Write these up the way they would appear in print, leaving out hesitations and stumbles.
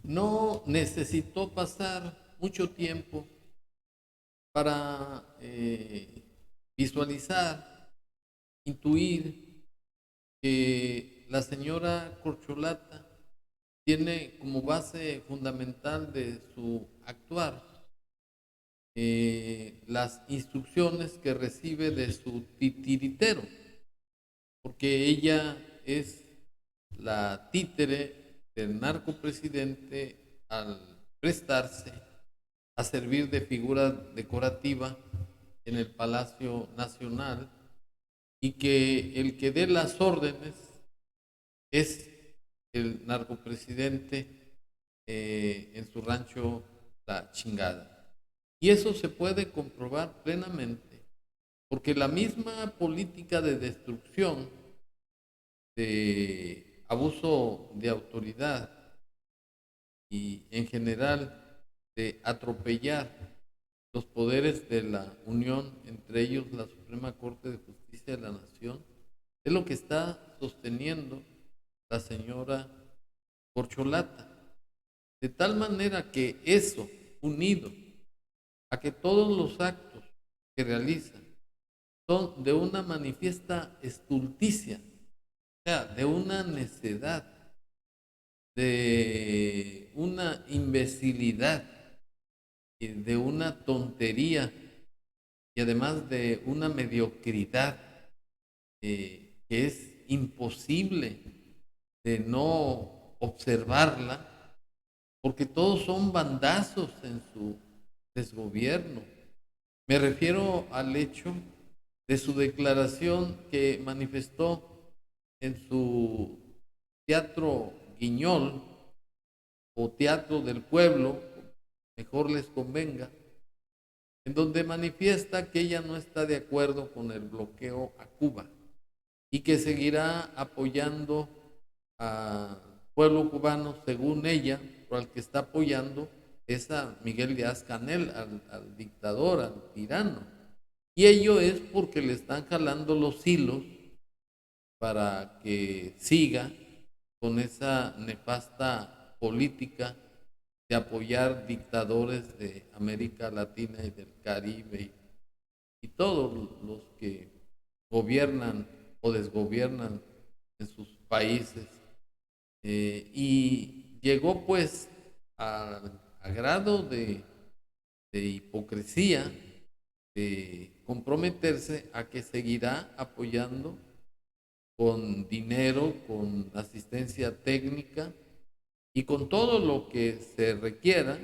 no necesitó pasar mucho tiempo para visualizar, intuir que la señora Corcholata tiene como base fundamental de su actuar las instrucciones que recibe de su titiritero, porque ella es la títere del narcopresidente al prestarse a servir de figura decorativa en el Palacio Nacional y que el que dé las órdenes es el narcopresidente en su rancho La Chingada. Y eso se puede comprobar plenamente, porque la misma política de destrucción, de abuso de autoridad y en general de atropellar los poderes de la Unión, entre ellos la Suprema Corte de Justicia de la Nación, es lo que está sosteniendo la señora Corcholata. De tal manera que eso, unido a que todos los actos que realizan son de una manifiesta estulticia, o sea, de una necedad, de una imbecilidad, de una tontería y además de una mediocridad que es imposible de no observarla, porque todos son bandazos en su desgobierno. Me refiero al hecho de su declaración que manifestó en su teatro Guiñol o Teatro del Pueblo, mejor les convenga, en donde manifiesta que ella no está de acuerdo con el bloqueo a Cuba y que seguirá apoyando al pueblo cubano, según ella, pero al que está apoyando es a Miguel Díaz Canel, al dictador, al tirano. Y ello es porque le están jalando los hilos para que siga con esa nefasta política de apoyar dictadores de América Latina y del Caribe y todos los que gobiernan o desgobiernan en sus países. Y llegó pues a grado de hipocresía de comprometerse a que seguirá apoyando con dinero, con asistencia técnica y con todo lo que se requiera,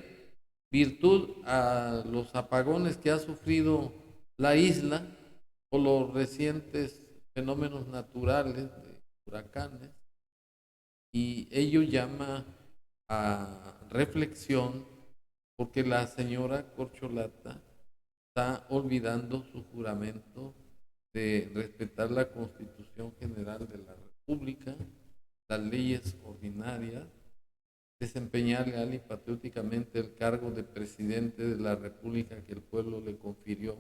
virtud a los apagones que ha sufrido la isla o los recientes fenómenos naturales de huracanes, y ello llama a reflexión porque la señora Corcholata está olvidando su juramento de respetar la Constitución General de la República, las leyes ordinarias, desempeñar leal y patrióticamente el cargo de presidente de la República que el pueblo le confirió,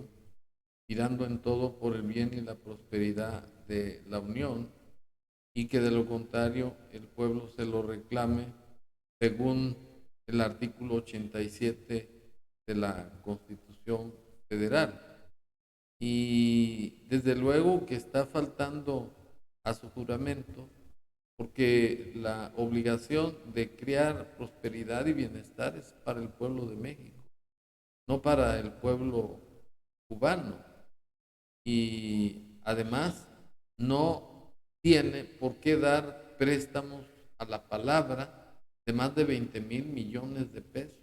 mirando en todo por el bien y la prosperidad de la Unión, y que de lo contrario el pueblo se lo reclame según el artículo 87 de la Constitución Federal. Y desde luego que está faltando a su juramento, porque la obligación de crear prosperidad y bienestar es para el pueblo de México, no para el pueblo cubano. Y además no tiene por qué dar préstamos a la palabra de más de 20,000 millones de pesos,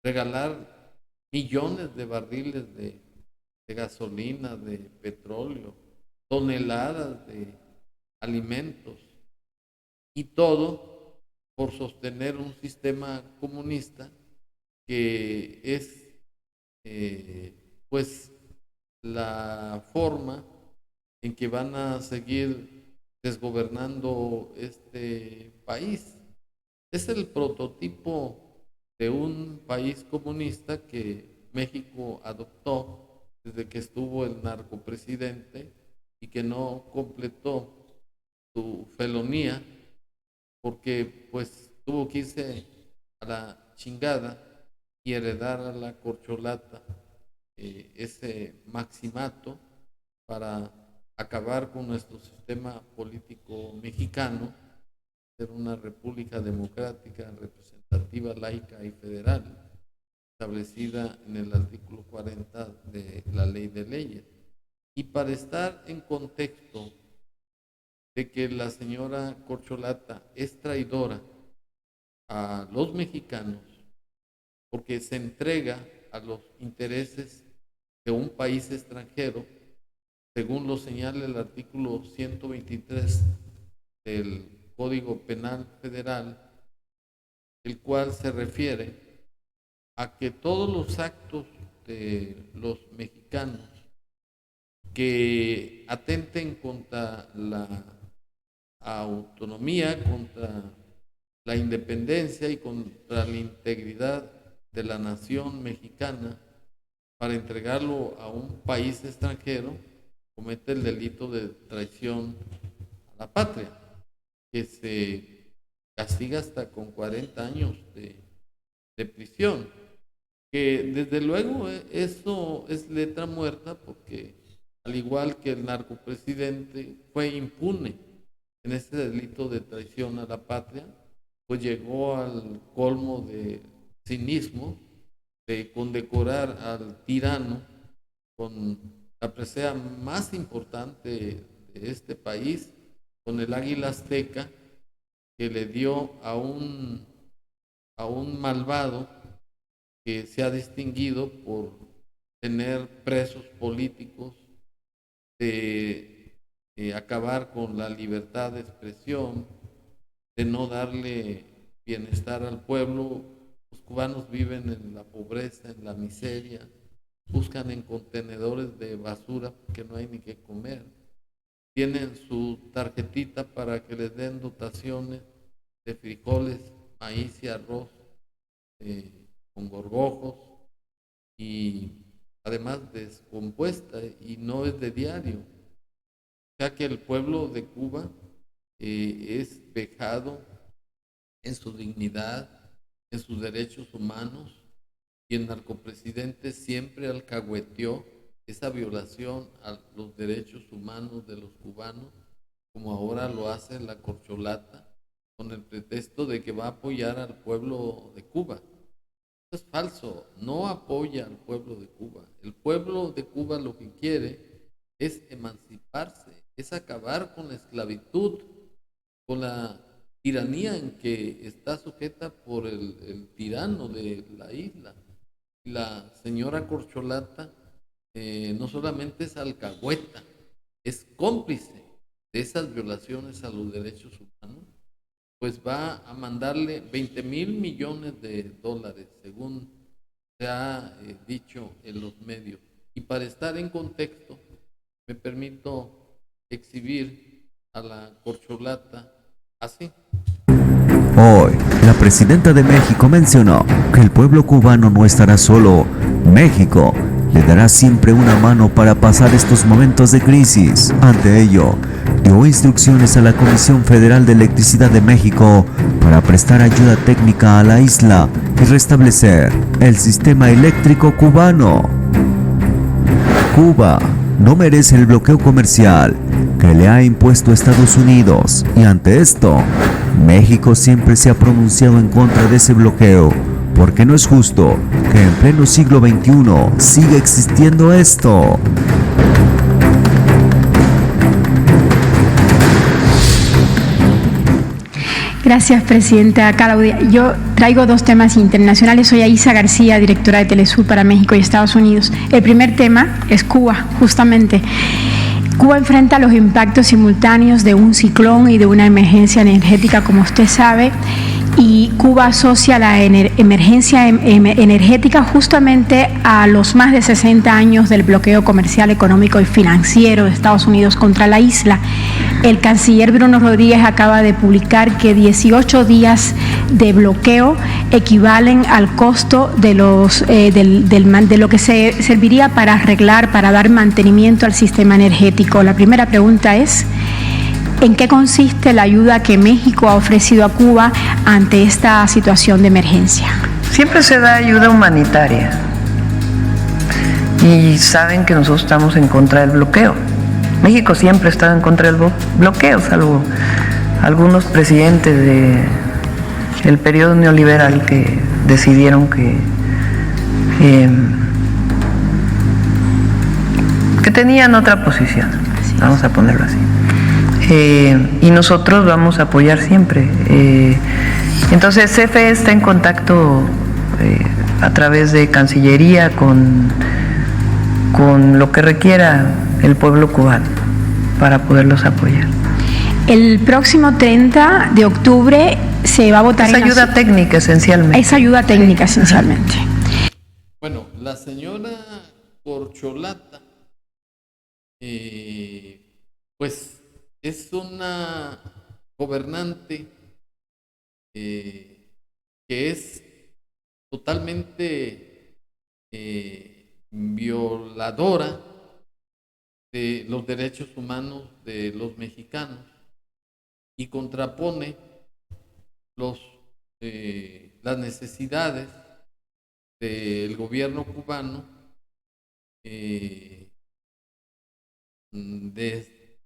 regalar millones de barriles de gasolina, de petróleo, toneladas de alimentos, y todo por sostener un sistema comunista que es pues la forma en que van a seguir desgobernando este país. Es el prototipo de un país comunista que México adoptó desde que estuvo el narcopresidente y que no completó su felonía porque pues tuvo que irse la chingada y heredar a la corcholata ese maximato para acabar con nuestro sistema político mexicano, ser una república democrática, representativa, laica y federal, establecida en el artículo 40 de la Ley de Leyes. Y para estar en contexto de que la señora corcholata es traidora a los mexicanos porque se entrega a los intereses de un país extranjero, según lo señala el artículo 123 del Código Penal Federal, el cual se refiere a que todos los actos de los mexicanos que atenten contra la autonomía, contra la independencia y contra la integridad de la nación mexicana para entregarlo a un país extranjero, comete el delito de traición a la patria, que se castiga hasta con 40 años de prisión, que desde luego eso es letra muerta, porque al igual que el narcopresidente fue impune en ese delito de traición a la patria, pues llegó al colmo de cinismo de condecorar al tirano con la presea más importante de este país, con el águila azteca, que le dio a un malvado que se ha distinguido por tener presos políticos, de acabar con la libertad de expresión, de no darle bienestar al pueblo. Los cubanos viven en la pobreza, en la miseria, buscan en contenedores de basura porque no hay ni qué comer. Tienen su tarjetita para que les den dotaciones de frijoles, maíz y arroz con gorgojos, y además descompuesta, y no es de diario. O sea que el pueblo de Cuba es vejado en su dignidad, en sus derechos humanos, y el narcopresidente siempre alcahueteó esa violación a los derechos humanos de los cubanos, como ahora lo hace la corcholata, con el pretexto de que va a apoyar al pueblo de Cuba. Eso es falso, no apoya al pueblo de Cuba. El pueblo de Cuba lo que quiere es emanciparse, es acabar con la esclavitud, con la tiranía en que está sujeta por el tirano de la isla. La señora corcholata no solamente es alcahueta, es cómplice de esas violaciones a los derechos humanos, pues va a mandarle 20,000 millones de dólares, según se ha dicho en los medios. Y para estar en contexto, me permito exhibir a la corcholata así. Hoy, la presidenta de México mencionó que el pueblo cubano no estará solo. México le dará siempre una mano para pasar estos momentos de crisis. Ante ello, dio instrucciones a la Comisión Federal de Electricidad de México para prestar ayuda técnica a la isla y restablecer el sistema eléctrico cubano. Cuba no merece el bloqueo comercial que le ha impuesto Estados Unidos, y ante esto, México siempre se ha pronunciado en contra de ese bloqueo, porque no es justo que en pleno siglo XXI siga existiendo esto. Gracias, presidenta Claudia. Yo traigo dos temas internacionales. Soy Aisa García, directora de Telesur para México y Estados Unidos. El primer tema es Cuba, justamente. Cuba enfrenta los impactos simultáneos de un ciclón y de una emergencia energética, como usted sabe, y Cuba asocia la emergencia energética justamente a los más de 60 años del bloqueo comercial, económico y financiero de Estados Unidos contra la isla. El canciller Bruno Rodríguez acaba de publicar que 18 días de bloqueo equivalen al costo de lo que se serviría para arreglar, para dar mantenimiento al sistema energético. La primera pregunta es: ¿En qué consiste la ayuda que México ha ofrecido a Cuba ante esta situación de emergencia? Siempre se da ayuda humanitaria y saben que nosotros estamos en contra del bloqueo. México siempre ha estado en contra del bloqueo, salvo algunos presidentes del periodo neoliberal que decidieron que tenían otra posición, vamos a ponerlo así. Y nosotros vamos a apoyar siempre. Entonces CFE está en contacto a través de Cancillería con lo que requiera el pueblo cubano para poderlos apoyar. El próximo 30 de octubre se va a votar. Es ayuda técnica esencialmente. Es ayuda técnica esencialmente. Bueno, la señora Corcholata, pues es una gobernante que es totalmente violadora de los derechos humanos de los mexicanos y contrapone las necesidades del gobierno cubano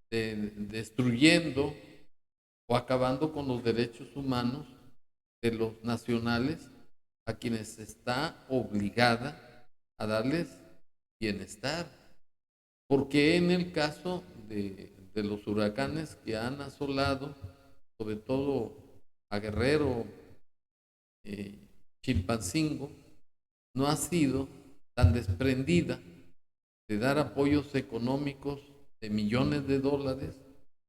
destruyendo o acabando con los derechos humanos de los nacionales a quienes está obligada a darles bienestar. Porque en el caso de los huracanes que han asolado, sobre todo a Guerrero, Chilpancingo, no ha sido tan desprendida de dar apoyos económicos de millones de dólares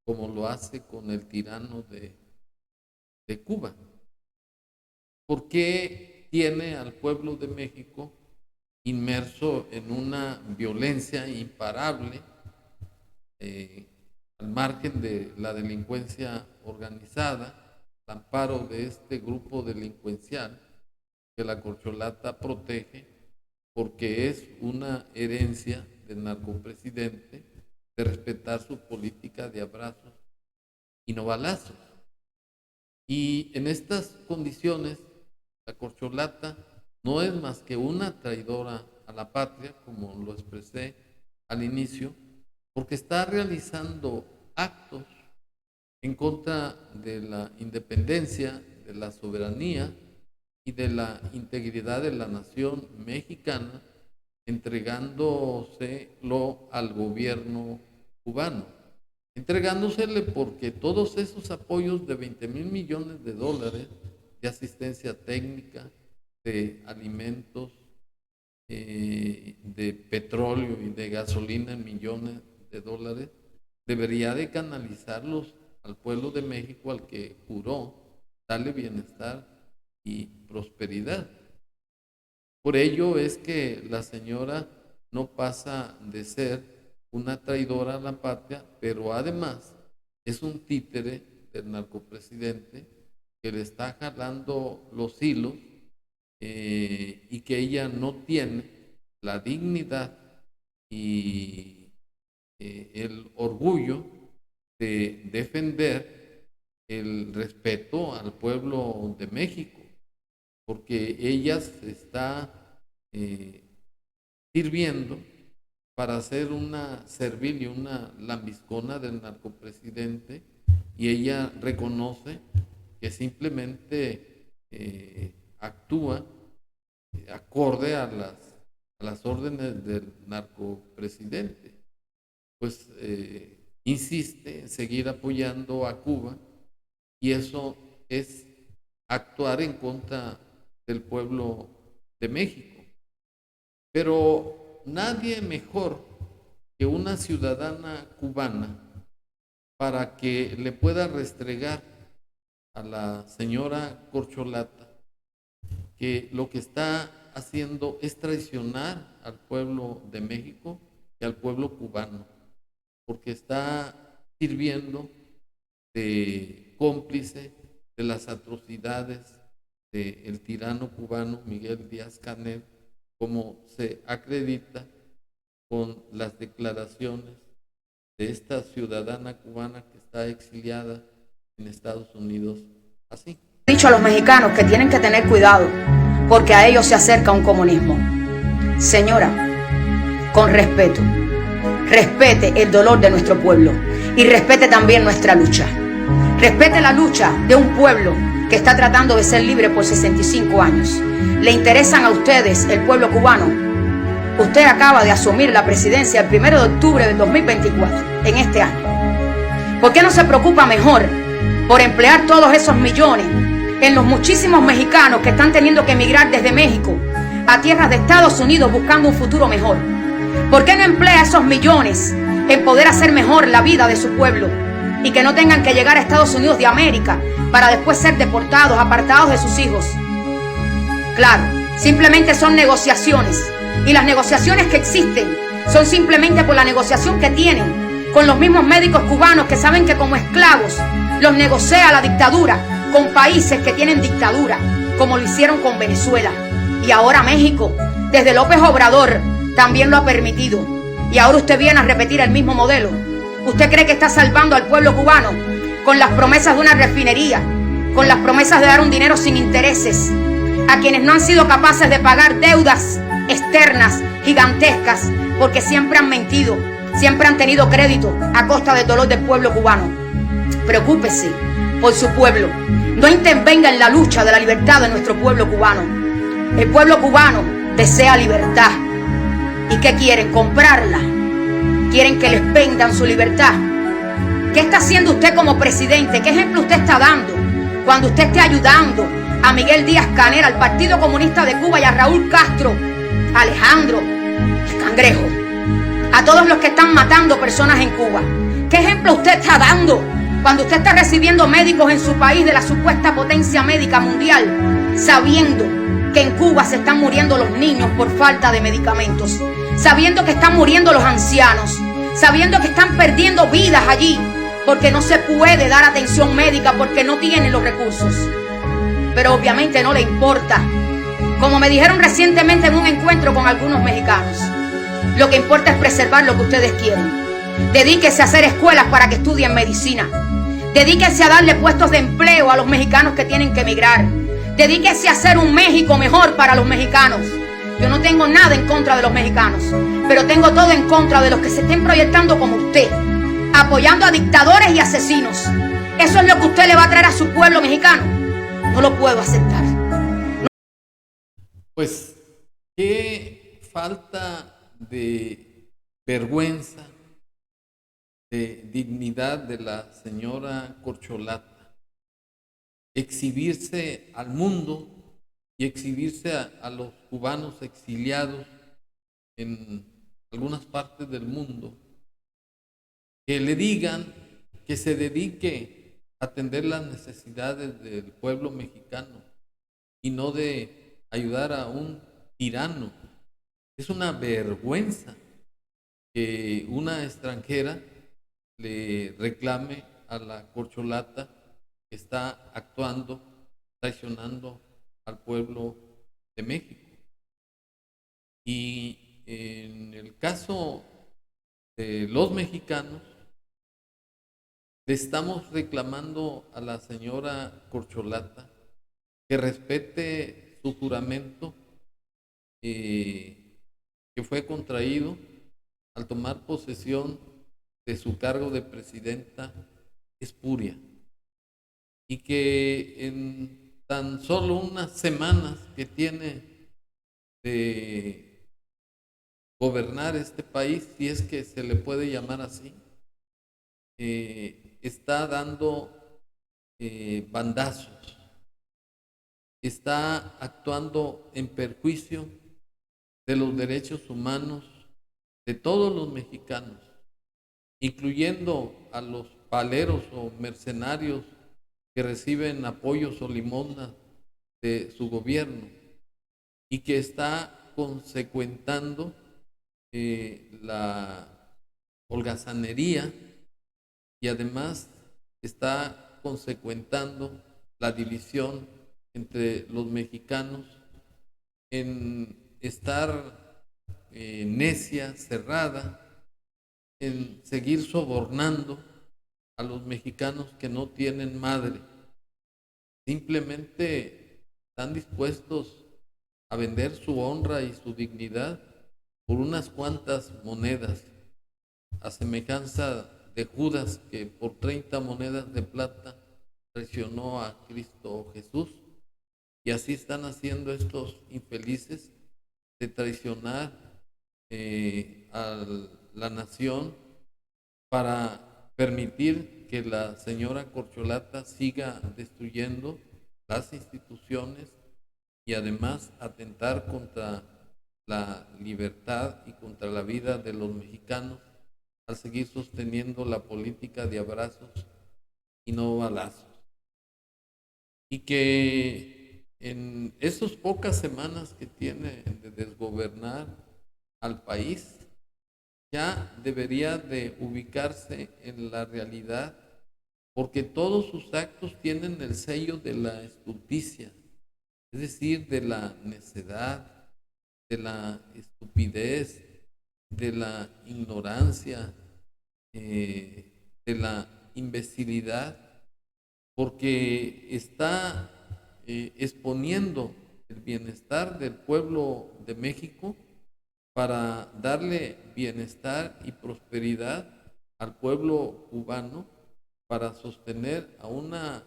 como lo hace con el tirano de Cuba. ¿Por qué tiene al pueblo de México inmerso en una violencia imparable al margen de la delincuencia organizada, al amparo de este grupo delincuencial que la Corcholata protege, porque es una herencia del narcopresidente de respetar su política de abrazos y no balazos? Y en estas condiciones, la Corcholata no es más que una traidora a la patria, como lo expresé al inicio, porque está realizando actos en contra de la independencia, de la soberanía y de la integridad de la nación mexicana, entregándoselo al gobierno cubano. Entregándosele porque todos esos apoyos de 20,000 millones de dólares de asistencia técnica, de alimentos, de petróleo y de gasolina en millones de dólares, debería de canalizarlos al pueblo de México, al que juró darle bienestar y prosperidad. Por ello es que la señora no pasa de ser una traidora a la patria, pero además es un títere del narcopresidente que le está jalando los hilos y que ella no tiene la dignidad y el orgullo de defender el respeto al pueblo de México, porque ella se está sirviendo para hacer una servil y una lambiscona del narcopresidente, y ella reconoce que simplemente actúa acorde a las órdenes del narcopresidente. Pues insiste en seguir apoyando a Cuba, y eso es actuar en contra del pueblo de México. Pero nadie mejor que una ciudadana cubana para que le pueda restregar a la señora Corcholata que lo que está haciendo es traicionar al pueblo de México y al pueblo cubano, porque está sirviendo de cómplice de las atrocidades del tirano cubano Miguel Díaz-Canel, como se acredita con las declaraciones de esta ciudadana cubana que está exiliada en Estados Unidos así. He dicho a los mexicanos que tienen que tener cuidado porque a ellos se acerca un comunismo. Señora, con respeto, respete el dolor de nuestro pueblo y respete también nuestra lucha. Respete la lucha de un pueblo que está tratando de ser libre por 65 años. ¿Le interesan a ustedes, el pueblo cubano? Usted acaba de asumir la presidencia el 1 de octubre del 2024, en este año. ¿Por qué no se preocupa mejor por emplear todos esos millones en los muchísimos mexicanos que están teniendo que emigrar desde México a tierras de Estados Unidos buscando un futuro mejor? ¿Por qué no emplea esos millones en poder hacer mejor la vida de su pueblo y que no tengan que llegar a Estados Unidos de América para después ser deportados, apartados de sus hijos? Claro, simplemente son negociaciones, y las negociaciones que existen son simplemente por la negociación que tienen con los mismos médicos cubanos que saben que como esclavos los negocia la dictadura con países que tienen dictadura, como lo hicieron con Venezuela. Y ahora México, desde López Obrador, también lo ha permitido. Y ahora usted viene a repetir el mismo modelo. ¿Usted cree que está salvando al pueblo cubano con las promesas de una refinería, con las promesas de dar un dinero sin intereses a quienes no han sido capaces de pagar deudas externas gigantescas porque siempre han mentido, siempre han tenido crédito a costa del dolor del pueblo cubano? Preocúpese por su pueblo. No intervenga en la lucha de la libertad de nuestro pueblo cubano. El pueblo cubano desea libertad. ¿Y qué quieren? Comprarla. Quieren que les vendan su libertad. ¿Qué está haciendo usted como presidente? ¿Qué ejemplo usted está dando cuando usted esté ayudando a Miguel Díaz-Canel, al Partido Comunista de Cuba y a Raúl Castro, a Alejandro, el Cangrejo, a todos los que están matando personas en Cuba? ¿Qué ejemplo usted está dando cuando usted está recibiendo médicos en su país de la supuesta potencia médica mundial, sabiendo que en Cuba se están muriendo los niños por falta de medicamentos, sabiendo que están muriendo los ancianos, sabiendo que están perdiendo vidas allí porque no se puede dar atención médica porque no tienen los recursos? Pero obviamente no le importa. Como me dijeron recientemente en un encuentro con algunos mexicanos, lo que importa es preservar lo que ustedes quieren. Dedíquese a hacer escuelas para que estudien medicina. Dedíquese a darle puestos de empleo a los mexicanos que tienen que emigrar. Dedíquese a hacer un México mejor para los mexicanos. Yo no tengo nada en contra de los mexicanos, pero tengo todo en contra de los que se estén proyectando como usted, apoyando a dictadores y asesinos. ¿Eso es lo que usted le va a traer a su pueblo mexicano? No lo puedo aceptar. Pues qué falta de vergüenza, de dignidad de la señora Corcholata, exhibirse al mundo y exhibirse a los cubanos exiliados en algunas partes del mundo, que le digan que se dedique a atender las necesidades del pueblo mexicano y no de ayudar a un tirano. Es una vergüenza que una extranjera le reclame a la Corcholata que está actuando, traicionando al pueblo de México. Y en el caso de los mexicanos, le estamos reclamando a la señora Corcholata que respete su juramento que fue contraído al tomar posesión de su cargo de presidenta espuria, y que en tan solo unas semanas que tiene de gobernar este país, si es que se le puede llamar así, está dando bandazos, está actuando en perjuicio de los derechos humanos de todos los mexicanos, incluyendo a los paleros o mercenarios que reciben apoyos o limosnas de su gobierno, y que está consecuentando la holgazanería, y además está consecuentando la división entre los mexicanos en estar necia, cerrada en seguir sobornando a los mexicanos que no tienen madre. Simplemente están dispuestos a vender su honra y su dignidad por unas cuantas monedas, a semejanza de Judas, que por 30 monedas de plata traicionó a Cristo Jesús. Y así están haciendo estos infelices, de traicionar a la nación para permitir que la señora Corcholata siga destruyendo las instituciones y además atentar contra la libertad y contra la vida de los mexicanos al seguir sosteniendo la política de abrazos y no balazos. Y que en esas pocas semanas que tiene de desgobernar al país, ya debería de ubicarse en la realidad, porque todos sus actos tienen el sello de la estulticia, es decir, de la necedad, de la estupidez, de la ignorancia, de la imbecilidad, porque está exponiendo el bienestar del pueblo de México para darle bienestar y prosperidad al pueblo cubano, para sostener a una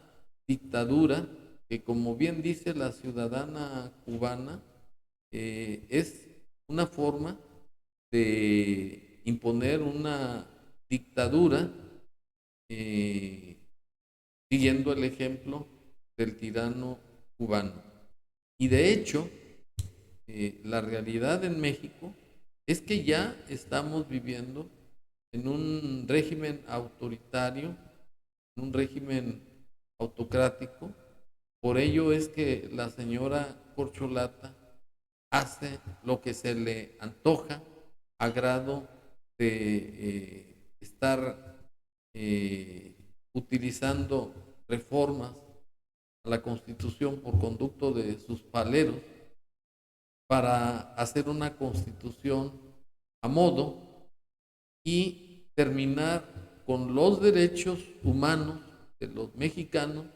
dictadura que, como bien dice la ciudadana cubana, es una forma de imponer una dictadura siguiendo el ejemplo del tirano cubano. Y de hecho, la realidad en México es que ya estamos viviendo en un régimen autoritario, en un régimen autocrático. Por ello es que la señora Corcholata hace lo que se le antoja, a grado de estar utilizando reformas a la Constitución por conducto de sus paleros para hacer una Constitución a modo y terminar con los derechos humanos de los mexicanos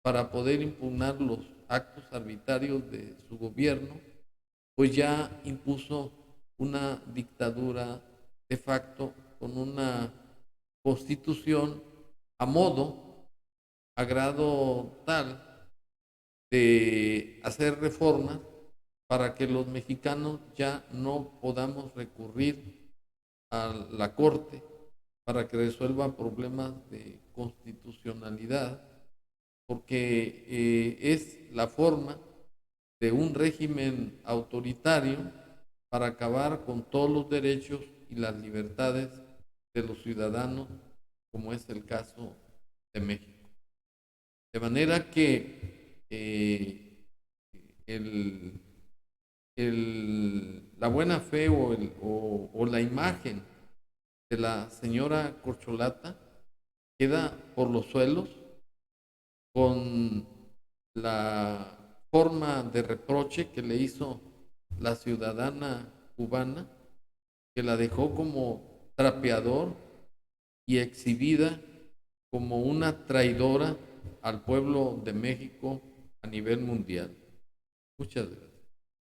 para poder impugnar los actos arbitrarios de su gobierno, pues ya impuso una dictadura de facto con una Constitución a modo, a grado tal de hacer reformas para que los mexicanos ya no podamos recurrir a la Corte para que resuelva problemas de constitucionalidad, porque es la forma de un régimen autoritario para acabar con todos los derechos y las libertades de los ciudadanos, como es el caso de México. De manera que la buena fe o la imagen de la señora Corcholata queda por los suelos con la forma de reproche que le hizo la ciudadana cubana, que la dejó como trapeador y exhibida como una traidora al pueblo de México a nivel mundial. Muchas gracias.